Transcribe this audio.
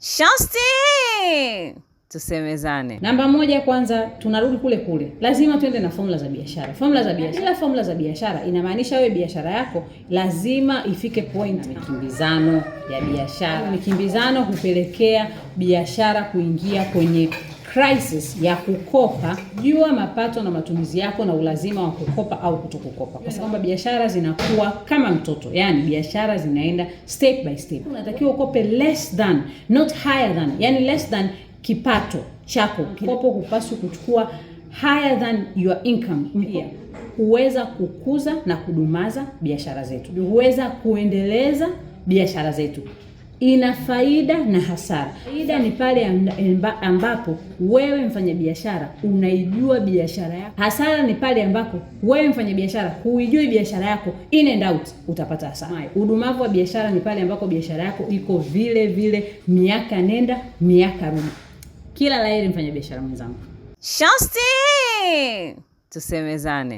Shosti! Tusemezane. Namba moja, kwanza tunarudi kule kule. Lazima tuende na formula za biashara. Formula za biashara. Kila formula za biashara inamaanisha wewe biashara yako lazima ifike point. Mikimbizano ya biashara. Mikimbizano hupelekea biashara kuingia kwenye crisis ya kukopa. Jua mapato na matumizi yako na ulazima wa kukopa au kutokukopa. Kwa sababu biashara zinakuwa kama mtoto. Yaani biashara zinaenda step by step. Unatakiwa ukope less than, not higher than. Yaani less than kipato chako. Mkopo hupaswi kuchukua higher than your income. Pia huweza kukuza na kudumaza biashara zetu. Huweza kuendeleza biashara zetu. Ina faida na hasara. Faida ni pale ambapo wewe mfanyabiashara unaijua biashara yako. Hasara ni pale ambapo wewe mfanyabiashara huijui biashara yako, in and out, utapata hasara. Udumavu wa biashara ni pale ambapo biashara yako iko vile vile miaka nenda miaka rudi. Kila la heri mfanyabiashara mwenzangu. Shosti! Tusemezane.